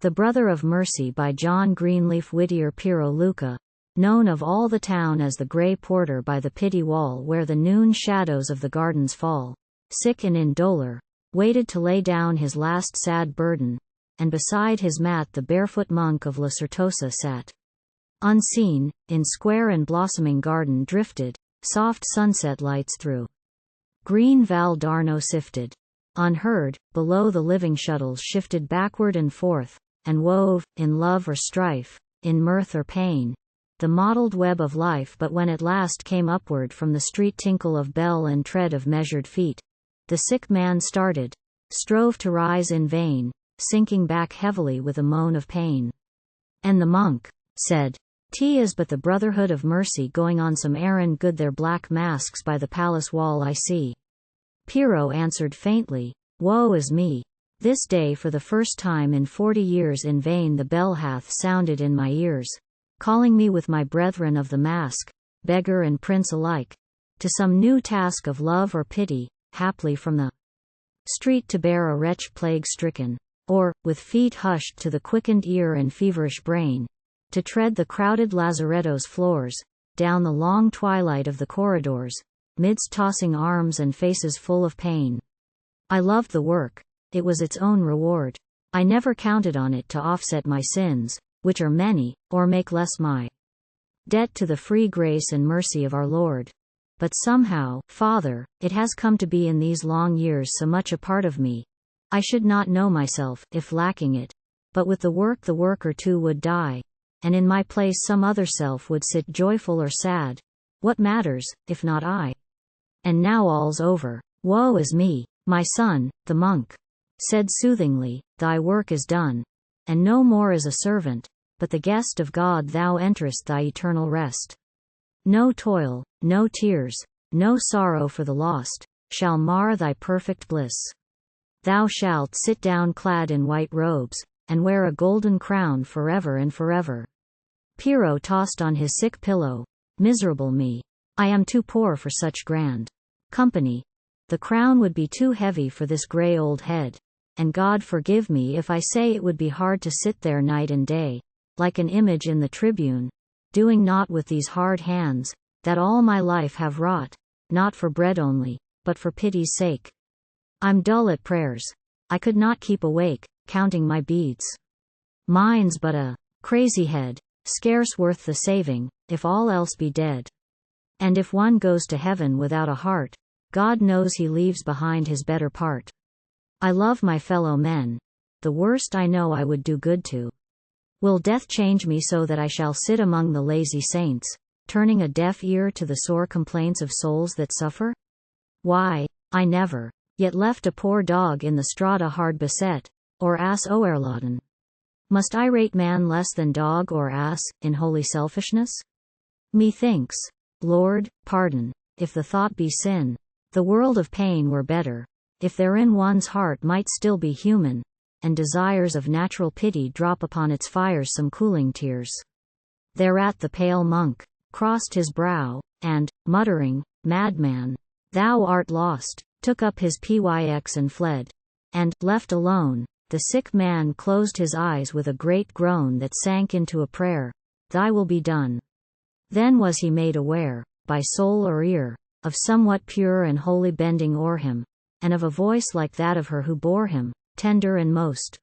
The Brother of Mercy by John Greenleaf. Whittier. Piero Luca, known of all the town as the grey porter by the Pitti wall where the noon shadows of the gardens fall, sick and in dolor, waited to lay down his last sad burden, and beside his mat the barefoot monk of La Certosa sat. Unseen, in square and blossoming garden drifted soft sunset lights through green Val d'Arno sifted. Unheard, below the living shuttles shifted backward and forth, and wove, in love or strife, in mirth or pain, the mottled web of life. But when at last came upward from the street tinkle of bell and tread of measured feet, the sick man started, strove to rise in vain, sinking back heavily with a moan of pain. And the monk said, "'T is but the Brotherhood of Mercy going on some errand good. Their black masks by the palace wall I see." Piero answered faintly, "Woe is me! This day for the first time in 40 years in vain the bell hath sounded in my ears, calling me with my brethren of the mask, beggar and prince alike, to some new task of love or pity, haply from the street to bear a wretch plague-stricken, or, with feet hushed to the quickened ear and feverish brain, to tread the crowded lazaretto's floors, down the long twilight of the corridors, midst tossing arms and faces full of pain. I loved the work. It was its own reward. I never counted on it to offset my sins, which are many, or make less my debt to the free grace and mercy of our Lord. But somehow, Father, it has come to be in these long years so much a part of me, I should not know myself, if lacking it. But with the worker too would die, and in my place some other self would sit joyful or sad. What matters, if not I? And now all's over. Woe is me, my son, the monk said soothingly, thy work is done, and no more as a servant, but the guest of God thou enterest thy eternal rest. No toil, no tears, no sorrow for the lost, shall mar thy perfect bliss. Thou shalt sit down clad in white robes, and wear a golden crown forever and forever. Piero tossed on his sick pillow. Miserable me! I am too poor for such grand company. The crown would be too heavy for this grey old head, and God forgive me if I say it would be hard to sit there night and day, like an image in the tribune, doing naught with these hard hands, that all my life have wrought, not for bread only, but for pity's sake. I'm dull at prayers. I could not keep awake, counting my beads. Mine's but a crazy head, scarce worth the saving, if all else be dead. And if one goes to heaven without a heart, God knows he leaves behind his better part. I love my fellow men. The worst I know I would do good to. Will death change me so that I shall sit among the lazy saints, turning a deaf ear to the sore complaints of souls that suffer? Why, I never yet left a poor dog in the strata hard beset, or ass o'erladen. Must I rate man less than dog or ass, in holy selfishness? Methinks, Lord, pardon, if the thought be sin, the world of pain were better, if therein one's heart might still be human, and desires of natural pity drop upon its fires some cooling tears. Thereat the pale monk crossed his brow, and, muttering, "Madman, thou art lost," took up his pyx and fled. And, left alone, the sick man closed his eyes with a great groan that sank into a prayer, "Thy will be done." Then was he made aware, by soul or ear, of somewhat pure and holy bending o'er him, and of a voice like that of her who bore him, tender and most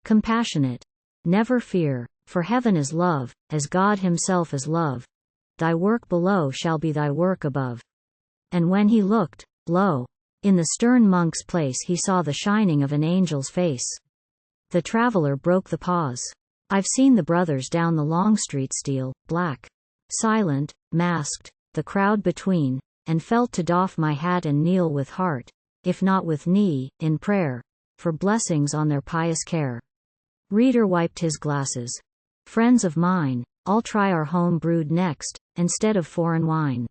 compassionate. "Never fear, for heaven is love, as God himself is love. Thy work below shall be thy work above." And when he looked, lo! In the stern monk's place he saw the shining of an angel's face. The traveler broke the pause. I've seen the brothers down the long street steal, black, silent, masked, the crowd between, and felt to doff my hat and kneel with heart, if not with knee, in prayer, for blessings on their pious care. Reader wiped his glasses. Friends of mine, I'll try our home brewed next, instead of foreign wine.